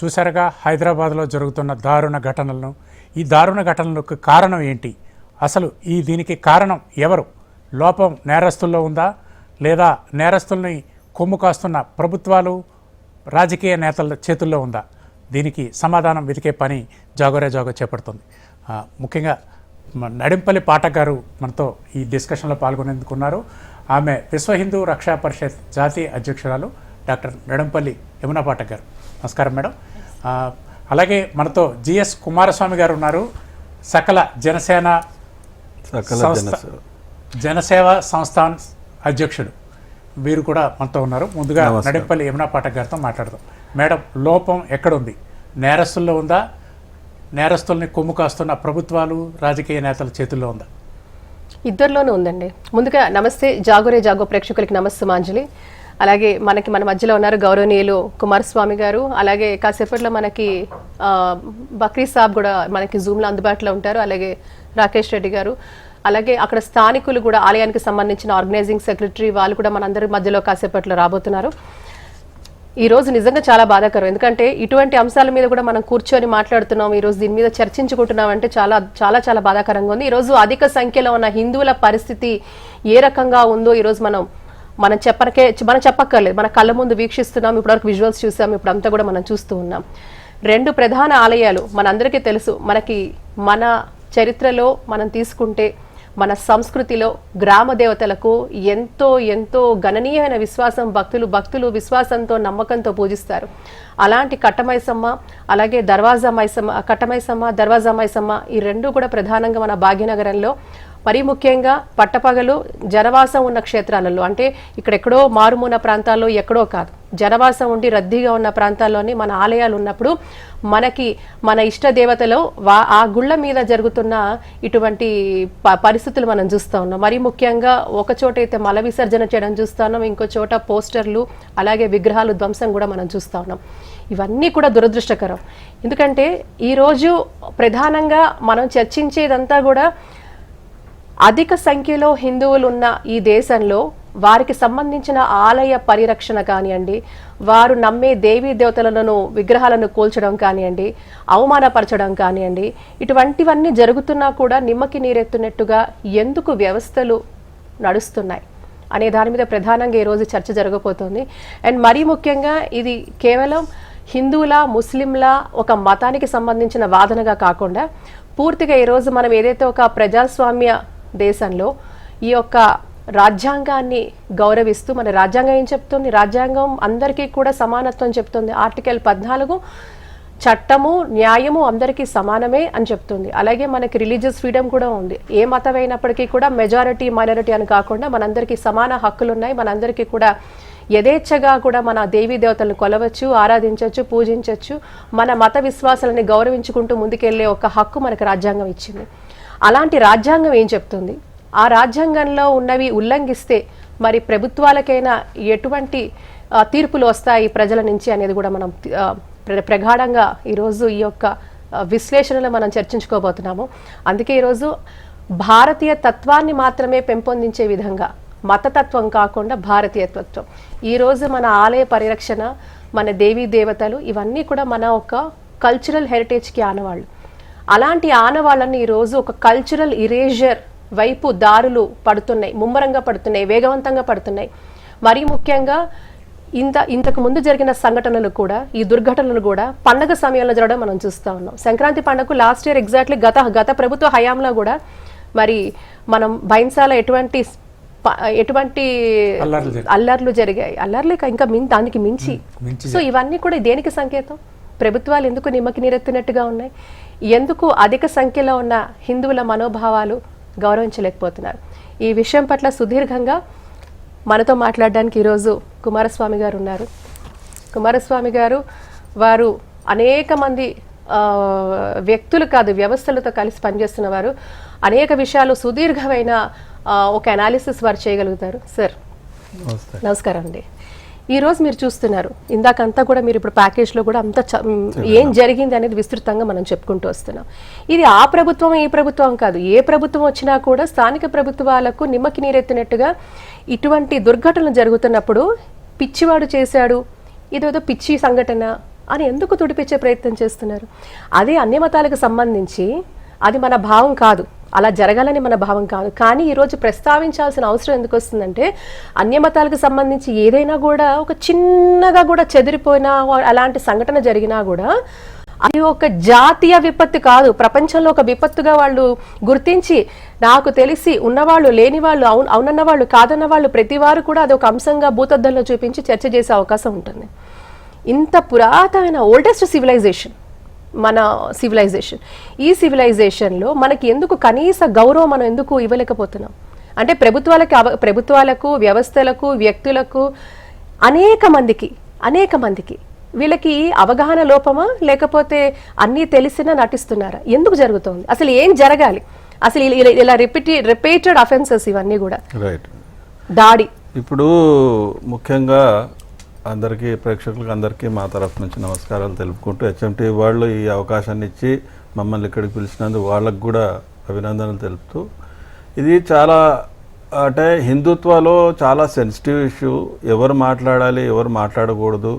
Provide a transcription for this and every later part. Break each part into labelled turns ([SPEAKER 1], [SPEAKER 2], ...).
[SPEAKER 1] చూసారుగా హైదరాబాద్లో జరుగుతున్న దారుణ ఘటనలను. ఈ దారుణ ఘటనలకు కారణం ఏంటి? అసలు దీనికి కారణం ఎవరు? లోపం నేరస్తుల్లో ఉందా, లేదా నేరస్తుల్ని కొమ్ము కాస్తున్న ప్రభుత్వాలు రాజకీయ నేతల చేతుల్లో ఉందా? దీనికి సమాధానం వెతికే పని జాగోరే జాగో చేపడుతుంది. ముఖ్యంగా నడింపల్లి పాఠక్ గారు మనతో ఈ డిస్కషన్లో పాల్గొనేందుకున్నారు. ఆమె విశ్వ హిందూ రక్షా పరిషత్ జాతీయ అధ్యక్షురాలు డాక్టర్ నడింపల్లి యమునా పాఠక్ గారు. నమస్కారం మేడం. అలాగే మనతో జిఎస్ కుమారస్వామి గారు ఉన్నారు, సకల జనసేవ సంస్థాన్ అధ్యక్షుడు. వీరు కూడా మనతో ఉన్నారు. ముందుగా నడింపల్లి యమునా పాఠక్ గారితో మాట్లాడదాం. మేడం, లోపం ఎక్కడుంది? నేరస్తుల్లో ఉందా, నేరస్తుల్ని కొమ్ము కాస్తున్న ప్రభుత్వాలు రాజకీయ నేతల చేతుల్లో ఉందా?
[SPEAKER 2] ఇద్దరిలోనూ ఉందండి. ముందుగా నమస్తే జాగోరే జాగో ప్రేక్షకులకి నమస్సుమాంజలి. అలాగే మన మధ్యలో ఉన్నారు గౌరవనీయులు కుమారస్వామి గారు. అలాగే కాసేపట్లో మనకి బక్రీ సాబ్ కూడా మనకి జూమ్లో అందుబాటులో ఉంటారు. అలాగే రాకేష్ రెడ్డి గారు, అలాగే అక్కడ స్థానికులు కూడా, ఆలయానికి సంబంధించిన ఆర్గనైజింగ్ సెక్రటరీ వాళ్ళు కూడా మనందరి మధ్యలో కాసేపట్లో రాబోతున్నారు. ఈ రోజు నిజంగా చాలా బాధాకరం. ఎందుకంటే ఇటువంటి అంశాల మీద కూడా మనం కూర్చొని మాట్లాడుతున్నాం, ఈ రోజు దీని మీద చర్చించుకుంటున్నాం అంటే చాలా చాలా చాలా బాధాకరంగా ఉంది. ఈరోజు అధిక సంఖ్యలో ఉన్న హిందువుల పరిస్థితి ఏ రకంగా ఉందో ఈరోజు మనం చెప్పక్కర్లేదు, మన కళ్ళ ముందు వీక్షిస్తున్నాం. ఇప్పటివరకు విజువల్స్ చూసాం, ఇప్పుడు అంతా కూడా మనం చూస్తూ ఉన్నాం. రెండు ప్రధాన ఆలయాలు మనందరికీ తెలుసు. మన చరిత్రలో మనం తీసుకుంటే మన సంస్కృతిలో గ్రామ దేవతలకు ఎంతో ఎంతో గణనీయమైన విశ్వాసం, భక్తులు విశ్వాసంతో నమ్మకంతో పూజిస్తారు. అలాంటి కట్టమైసమ్మ, అలాగే కట్టమైసమ్మ దర్వాజా మైసమ్మ, ఈ రెండు కూడా ప్రధానంగా మన భాగ్యనగరంలో, మరీ ముఖ్యంగా పట్టపగలు జనవాసం ఉన్న క్షేత్రాలలో, అంటే ఇక్కడెక్కడో మారుమూల ప్రాంతాల్లో ఎక్కడో కాదు, జనవాసం ఉండి రద్దీగా ఉన్న ప్రాంతాల్లోనే మన ఆలయాలు ఉన్నప్పుడు మన ఇష్ట దేవతలో ఆ గుళ్ళ మీద జరుగుతున్న ఇటువంటి పరిస్థితులు మనం చూస్తూ ఉన్నాం. మరీ ముఖ్యంగా ఒక చోట అయితే మల విసర్జన చేయడం చూస్తూ ఉన్నాం, ఇంకో చోట పోస్టర్లు అలాగే విగ్రహాలు ధ్వంసం కూడా మనం చూస్తూ ఉన్నాం. ఇవన్నీ కూడా దురదృష్టకరం. ఎందుకంటే ఈరోజు ప్రధానంగా మనం చర్చించేదంతా కూడా అధిక సంఖ్యలో హిందువులు ఉన్న ఈ దేశంలో వారికి సంబంధించిన ఆలయ పరిరక్షణ కానివ్వండి, వారు నమ్మే దేవీ దేవతలను విగ్రహాలను కూల్చడం కానివ్వండి, అవమానపరచడం కానివ్వండి, ఇటువంటివన్నీ జరుగుతున్నా కూడా నిమ్మకి నీరెత్తున్నట్టుగా ఎందుకు వ్యవస్థలు నడుస్తున్నాయి అనే దాని మీద ప్రధానంగా ఈరోజు చర్చ జరగబోతోంది. అండ్ మరీ ముఖ్యంగా ఇది కేవలం హిందువుల ముస్లింల ఒక మతానికి సంబంధించిన వాదనగా కాకుండా పూర్తిగా ఈరోజు మనం ఏదైతే ఒక ప్రజాస్వామ్య దేశంలో ఈ యొక్క రాజ్యాంగాన్ని గౌరవిస్తూ, మన రాజ్యాంగం ఏం చెప్తుంది? రాజ్యాంగం అందరికీ కూడా సమానత్వం చెప్తుంది. ఆర్టికల్ 14 చట్టము న్యాయము అందరికీ సమానమే అని చెప్తుంది. అలాగే మనకి రిలీజియస్ ఫ్రీడమ్ కూడా ఉంది. ఏ మతం అయినప్పటికీ కూడా మెజారిటీ మైనారిటీ అని కాకుండా మనందరికీ సమాన హక్కులు ఉన్నాయి. మనందరికీ కూడా యథేచ్ఛగా కూడా మన దేవీ దేవతలను కొలవచ్చు, ఆరాధించవచ్చు, పూజించవచ్చు. మన మత విశ్వాసాలని గౌరవించుకుంటూ ముందుకెళ్లే ఒక హక్కు మనకు రాజ్యాంగం ఇచ్చింది. అలాంటి రాజ్యాంగం ఏం చెప్తుంది? ఆ రాజ్యాంగంలో ఉన్నవి ఉల్లంఘిస్తే మరి ప్రభుత్వాలకైనా ఎటువంటి తీర్పులు వస్తాయి ప్రజల నుంచి అనేది కూడా మనం ప్రగాఢంగా ఈరోజు ఈ యొక్క విశ్లేషణలో మనం చర్చించుకోబోతున్నాము. అందుకే ఈరోజు భారతీయ తత్వాన్ని మాత్రమే పెంపొందించే విధంగా, మతతత్వం కాకుండా భారతీయ తత్వం, ఈరోజు మన ఆలయ పరిరక్షణ, మన దేవీ దేవతలు ఇవన్నీ కూడా మన ఒక కల్చరల్ హెరిటేజ్కి ఆనవాళ్ళు. అలాంటి ఆనవాళ్ళని ఈరోజు ఒక కల్చరల్ ఇరేజర్ వైపు దారులు పడుతున్నాయి, ముమ్మరంగా పడుతున్నాయి, వేగవంతంగా పడుతున్నాయి. మరీ ముఖ్యంగా ఇంతకు ముందు జరిగిన సంఘటనలు కూడా, ఈ దుర్ఘటనలు కూడా పండగ సమయంలో జరగడం మనం చూస్తూ ఉన్నాం. సంక్రాంతి పండుగకు లాస్ట్ ఇయర్ ఎగ్జాక్ట్లీ గత ప్రభుత్వ హయాంలో కూడా మరి మనం బైన్సాల ఎటువంటి అల్లర్లు జరిగాయి. అల్లర్లే ఇంకా దానికి మించి. సో ఇవన్నీ కూడా దేనికి సంకేతం? ప్రభుత్వాలు ఎందుకు నిమ్మకి నీరెత్తినట్టుగా ఉన్నాయి? ఎందుకు అధిక సంఖ్యలో ఉన్న హిందువుల మనోభావాలు గౌరవించలేకపోతున్నారు? ఈ విషయం పట్ల సుదీర్ఘంగా మనతో మాట్లాడడానికి ఈరోజు కుమారస్వామి గారు ఉన్నారు. కుమారస్వామి గారు వారు అనేక మంది వ్యక్తులు కాదు, వ్యవస్థలతో కలిసి పనిచేస్తున్న వారు. అనేక విషయాలు సుదీర్ఘమైన ఒక అనాలిసిస్ వారు చేయగలుగుతారు. సార్ నమస్కారం అండి. ఈరోజు మీరు చూస్తున్నారు, ఇందాకంతా కూడా మీరు ఇప్పుడు ప్యాకేజ్లో కూడా అంతా ఏం జరిగింది అనేది విస్తృతంగా మనం చెప్పుకుంటూ వస్తున్నాం. ఇది ఆ ప్రభుత్వం ఈ ప్రభుత్వం కాదు, ఏ ప్రభుత్వం వచ్చినా కూడా స్థానిక ప్రభుత్వాలకు నిమ్మకి నీరెత్తినట్టుగా ఇటువంటి దుర్ఘటనలు జరుగుతున్నప్పుడు పిచ్చివాడు చేశాడు, ఇదేదో పిచ్చి సంఘటన, అని ఎందుకు తుడిపించే ప్రయత్నం చేస్తున్నారు? అదే అన్ని మతాలకు సంబంధించి అది మన భావం కాదు, అలా జరగాలని మన భావం కాదు. కానీ ఈరోజు ప్రస్తావించాల్సిన అవసరం ఎందుకు వస్తుందంటే, అన్య మతాలకు సంబంధించి ఏదైనా కూడా ఒక చిన్నగా కూడా చెదిరిపోయినా అలాంటి సంఘటన జరిగినా కూడా అది ఒక జాతీయ విపత్తు కాదు, ప్రపంచంలో ఒక విపత్తుగా వాళ్ళు గుర్తించి, నాకు తెలిసి ఉన్నవాళ్ళు లేని వాళ్ళు అవునన్న వాళ్ళు కాదన్న వాళ్ళు ప్రతి వారు కూడా అది ఒక అంశంగా భూతద్దంలో చూపించి చర్చ చేసే అవకాశం ఉంటుంది. ఇంత పురాతనమైన ఓల్డెస్ట్ సివిలైజేషన్ మన సివిలైజేషన్, ఈ సివిలైజేషన్లో మనకి ఎందుకు కనీస గౌరవం మనం ఎందుకు ఇవ్వలేకపోతున్నాం? అంటే ప్రభుత్వాలకు వ్యవస్థలకు వ్యక్తులకు అనేక మందికి వీళ్ళకి అవగాహన లోపమా, లేకపోతే అన్నీ తెలిసినా నటిస్తున్నారా? ఎందుకు జరుగుతోంది? అసలు ఏం జరగాలి? అసలు ఇలా రిపీటెడ్ అఫెన్సెస్ ఇవన్నీ కూడా
[SPEAKER 3] రైట్
[SPEAKER 2] దాడి.
[SPEAKER 3] ఇప్పుడు ముఖ్యంగా అందరికీ ప్రేక్షకులకు అందరికీ మా తరఫు నుంచి నమస్కారాలు తెలుపుకుంటూ, హెచ్ఎంటీ వాళ్ళు ఈ అవకాశాన్ని ఇచ్చి మమ్మల్ని ఇక్కడికి పిలిచినందుకు వాళ్ళకు కూడా అభినందనలు తెలుపుతూ, ఇది చాలా అంటే హిందుత్వలో చాలా సెన్సిటివ్ ఇష్యూ. ఎవరు మాట్లాడాలి, ఎవరు మాట్లాడకూడదు,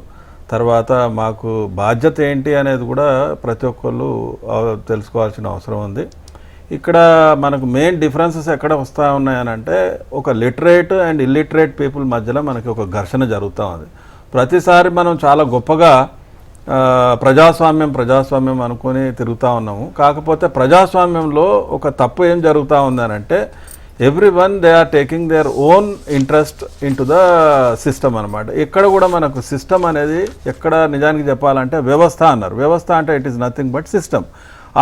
[SPEAKER 3] తర్వాత మాకు బాధ్యత ఏంటి అనేది కూడా ప్రతి ఒక్కళ్ళు తెలుసుకోవాల్సిన అవసరం ఉంది. ఇక్కడ మనకు మెయిన్ డిఫరెన్సెస్ ఎక్కడ వస్తూ ఉన్నాయనంటే, ఒక లిటరేట్ అండ్ ఇల్లిటరేట్ పీపుల్ మధ్యలో మనకి ఒక ఘర్షణ జరుగుతూ ఉంది. ప్రతిసారి మనం చాలా గొప్పగా ప్రజాస్వామ్యం అనుకొని తిరుగుతూ ఉన్నాము. కాకపోతే ప్రజాస్వామ్యంలో ఒక తప్పు ఏం జరుగుతూ ఉందనంటే, everyone they are taking their own interest into the system అనమాట. ఎక్కడ కూడా మనకు సిస్టమ్ అనేది ఎక్కడ నిజానికి చెప్పాలంటే వ్యవస్థ అన్నారు. వ్యవస్థ అంటే it is nothing but system.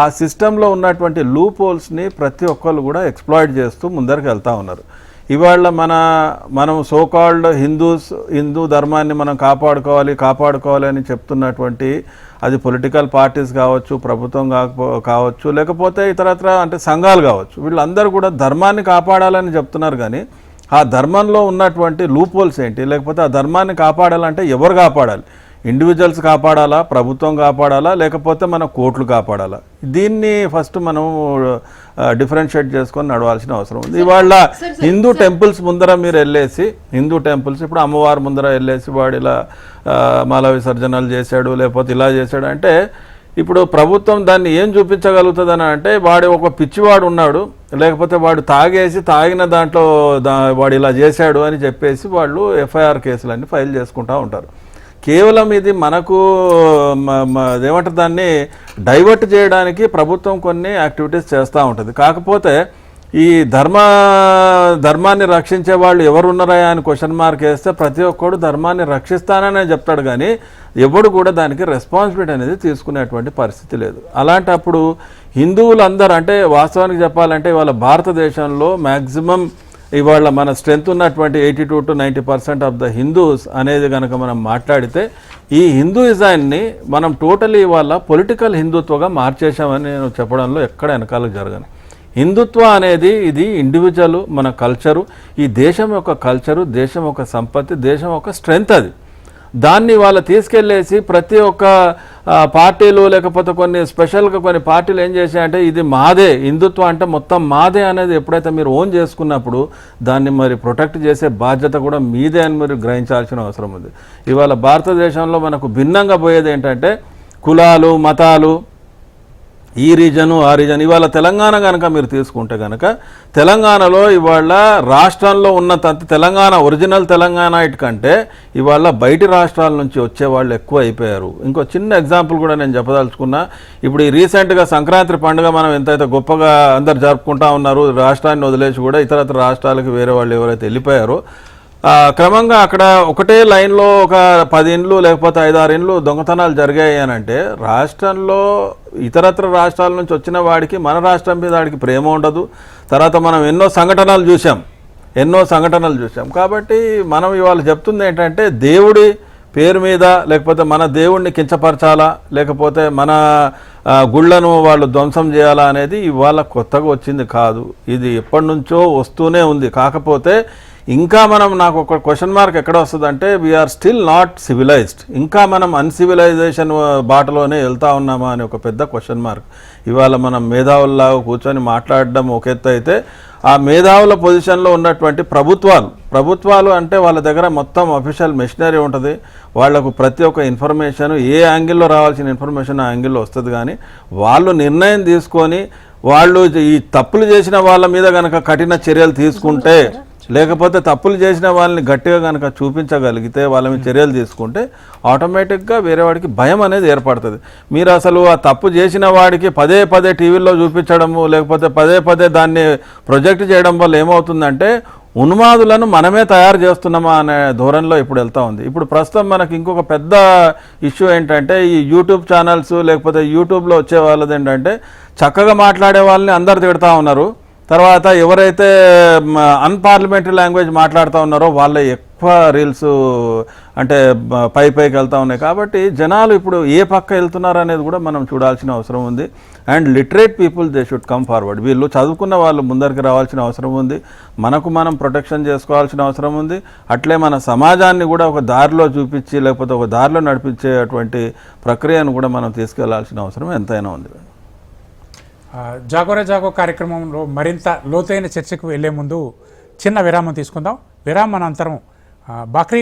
[SPEAKER 3] ఆ సిస్టంలో ఉన్నటువంటి లూప్ హోల్స్ని ప్రతి ఒక్కళ్ళు కూడా ఎక్స్ప్లాయిట్ చేస్తూ ముందరికి వెళ్తూ ఉన్నారు. ఇవాళ మనం సోకాల్డ్ హిందూ ధర్మాన్ని మనం కాపాడుకోవాలి అని చెప్తున్నటువంటి, అది పొలిటికల్ పార్టీస్ కావచ్చు, ప్రభుత్వం కావచ్చు, లేకపోతే ఇతరత్ర అంటే సంఘాలు కావచ్చు, వీళ్ళందరూ కూడా ధర్మాన్ని కాపాడాలని చెప్తున్నారు. కానీ ఆ ధర్మంలో ఉన్నటువంటి లూప్ హోల్స్ ఏంటి, లేకపోతే ఆ ధర్మాన్ని కాపాడాలంటే ఎవరు కాపాడాలి? ఇండివిజువల్స్ కాపాడాలా, ప్రభుత్వం కాపాడాలా, లేకపోతే మన కోర్టులు కాపాడాలా? దీన్ని ఫస్ట్ మనం డిఫరెన్షియేట్ చేసుకొని నడవాల్సిన అవసరం ఉంది. ఇవాళ హిందూ టెంపుల్స్ ముందర మీరు వెళ్ళేసి, ఇప్పుడు అమ్మవారి ముందర వెళ్ళేసి వాడు ఇలా మాల విసర్జనలు చేశాడు, లేకపోతే ఇలా చేశాడు అంటే, ఇప్పుడు ప్రభుత్వం దాన్ని ఏం చూపించగలుగుతుందని అంటే, వాడు ఒక పిచ్చివాడు ఉన్నాడు, లేకపోతే వాడు తాగిన దాంట్లో వాడు ఇలా చేశాడు అని చెప్పేసి వాళ్ళు ఎఫ్ఐఆర్ కేసులన్నీ ఫైల్ చేసుకుంటూ ఉంటారు. కేవలం ఇది మనకు ఏమంటారు, దాన్ని డైవర్ట్ చేయడానికి ప్రభుత్వం కొన్ని యాక్టివిటీస్ చేస్తూ ఉంటుంది. కాకపోతే ఈ ధర్మాన్ని రక్షించే వాళ్ళు ఎవరు ఉన్నారా అని క్వశ్చన్ మార్క్ వేస్తే ప్రతి ఒక్కడు ధర్మాన్ని రక్షిస్తాననే చెప్తాడు, కానీ ఎవడు కూడా దానికి రెస్పాన్సిబిలిటీ అనేది తీసుకునేటువంటి పరిస్థితి లేదు. అలాంటప్పుడు హిందువులందరూ, అంటే వాస్తవానికి చెప్పాలంటే ఇవాళ భారతదేశంలో మ్యాక్సిమం ఇవాళ మన స్ట్రెంత్ ఉన్నటువంటి 82 to 90% ఆఫ్ ద హిందూస్ అనేది కనుక మనం మాట్లాడితే, ఈ హిందూయిజాన్ని మనం టోటలీ ఇవాళ పొలిటికల్ హిందుత్వగా మార్చేశామని నేను చెప్పడంలో ఎక్కడ వెనకాలకు జరగను. హిందుత్వ అనేది ఇది ఇండివిజువల్, మన కల్చరు, ఈ దేశం యొక్క కల్చరు, దేశం యొక్క సంపత్తి, దేశం యొక్క స్ట్రెంత్. అది దాన్ని వాళ్ళు తీసుకెళ్ళేసి ప్రతి ఒక్క పార్టీలు, లేకపోతే కొన్ని స్పెషల్గా కొన్ని పార్టీలు ఏం చేశాయంటే, ఇది మాదే, హిందుత్వం అంటే మొత్తం మాదే అనేది ఎప్పుడైతే మీరు ఓన్ చేసుకున్నప్పుడు దాన్ని మరి ప్రొటెక్ట్ చేసే బాధ్యత కూడా మీదే అని మీరు గ్రహించాల్సిన అవసరం ఉంది. ఇవాళ భారతదేశంలో మనకు భిన్నంగా పోయేది ఏంటంటే కులాలు, మతాలు, ఈ రీజను ఆ రీజన్. ఇవాళ తెలంగాణ కనుక మీరు తీసుకుంటే కనుక, తెలంగాణలో ఇవాళ రాష్ట్రంలో ఉన్న తెలంగాణ ఒరిజినల్ తెలంగాణ కంటే ఇవాళ బయటి రాష్ట్రాల నుంచి వచ్చేవాళ్ళు ఎక్కువ అయిపోయారు. ఇంకో చిన్న ఎగ్జాంపుల్ కూడా నేను చెప్పదలుచుకున్నా. ఇప్పుడు ఈ రీసెంట్గా సంక్రాంతి పండుగ మనం ఎంతైతే గొప్పగా అందరు జరుపుకుంటా ఉన్నారు, రాష్ట్రాన్ని వదిలేసి కూడా ఇతరత్ర రాష్ట్రాలకు వేరే వాళ్ళు ఎవరైతే వెళ్ళిపోయారో, క్రమంగా అక్కడ ఒకటే లైన్లో ఒక 10 ఇండ్లు లేకపోతే 5-6 ఇండ్లు దొంగతనాలు జరిగాయి అని అంటే, రాష్ట్రంలో ఇతరత్ర రాష్ట్రాల నుంచి వచ్చిన వాడికి మన రాష్ట్రం మీద వాడికి ప్రేమ ఉండదు. తర్వాత మనం ఎన్నో సంఘటనలు చూసాం. కాబట్టి మనం ఇవాళ చెప్తుంది ఏంటంటే, దేవుడి పేరు మీద లేకపోతే మన దేవుడిని కించపరచాలా, లేకపోతే మన గుళ్ళను వాళ్ళు ధ్వంసం చేయాలా అనేది ఇవాళ కొత్తగా వచ్చింది కాదు. ఇది ఎప్పటి నుంచో వస్తూనే ఉంది. కాకపోతే ఇంకా నాకు ఒక క్వశ్చన్ మార్క్ ఎక్కడ వస్తుందంటే, వీఆర్ స్టిల్ నాట్ సివిలైజ్డ్. ఇంకా మనం అన్సివిలైజేషన్ బాటలోనే వెళ్తా ఉన్నామా అని ఒక పెద్ద క్వశ్చన్ మార్క్. ఇవాళ మనం మేధావుల్లాగా కూర్చొని మాట్లాడడం ఒక ఎత్తు అయితే, ఆ మేధావుల పొజిషన్లో ఉన్నటువంటి ప్రభుత్వాలు అంటే వాళ్ళ దగ్గర మొత్తం అఫీషియల్ మెషినరీ ఉంటుంది. వాళ్లకు ప్రతి ఒక్క ఇన్ఫర్మేషన్ ఏ యాంగిల్లో రావాల్సిన ఇన్ఫర్మేషన్ ఆ యాంగిల్లో వస్తుంది. కానీ వాళ్ళు నిర్ణయం తీసుకొని వాళ్ళు ఈ తప్పులు చేసిన వాళ్ళ మీద కనుక కఠిన చర్యలు తీసుకుంటే, లేకపోతే తప్పులు చేసిన వాళ్ళని గట్టిగా కనుక చూపించగలిగితే, వాళ్ళ మీద చర్యలు తీసుకుంటే ఆటోమేటిక్గా వేరే వాడికి భయం అనేది ఏర్పడుతుంది. మీరు అసలు ఆ తప్పు చేసిన వాడికి పదే పదే టీవీల్లో చూపించడము, లేకపోతే పదే పదే దాన్ని ప్రొజెక్ట్ చేయడం వల్ల ఏమవుతుందంటే ఉన్మాదులను మనమే తయారు చేస్తున్నామా అనే ధోరణిలో ఇప్పుడు వెళ్తూ ఉంది. ఇప్పుడు ప్రస్తుతం మనకి ఇంకొక పెద్ద ఇష్యూ ఏంటంటే ఈ యూట్యూబ్ ఛానల్స్, లేకపోతే యూట్యూబ్లో వచ్చే వాళ్ళది ఏంటంటే చక్కగా మాట్లాడే వాళ్ళని అందరు తిడతా ఉన్నారు. తర్వాత ఎవరైతే అన్పార్లమెంటరీ లాంగ్వేజ్ మాట్లాడుతూ ఉన్నారో వాళ్ళ ఎక్కువ రీల్స్ అంటే పైకి వెళ్తూ ఉన్నాయి. కాబట్టి జనాలు ఇప్పుడు ఏ పక్క వెళ్తున్నారు అనేది కూడా మనం చూడాల్సిన అవసరం ఉంది. And literate people they should come forward. వీళ్ళు చదువుకున్న వాళ్ళు ముందరికి రావాల్సిన అవసరం ఉంది. మనం ప్రొటెక్షన్ చేసుకోవాల్సిన అవసరం ఉంది. అట్లే మన సమాజాన్ని కూడా ఒక దారిలో చూపించి, లేకపోతే ఒక దారిలో నడిపించేటువంటి ప్రక్రియను కూడా మనం తీసుకెళ్లాల్సిన అవసరం ఎంతైనా ఉంది.
[SPEAKER 1] జాగోరే జాగో కార్యక్రమంలో మరింత లోతైన చర్చకు వెళ్లే ముందు చిన్న విరామం తీసుకుందాం. విరామం అనంతరం బాక్రీ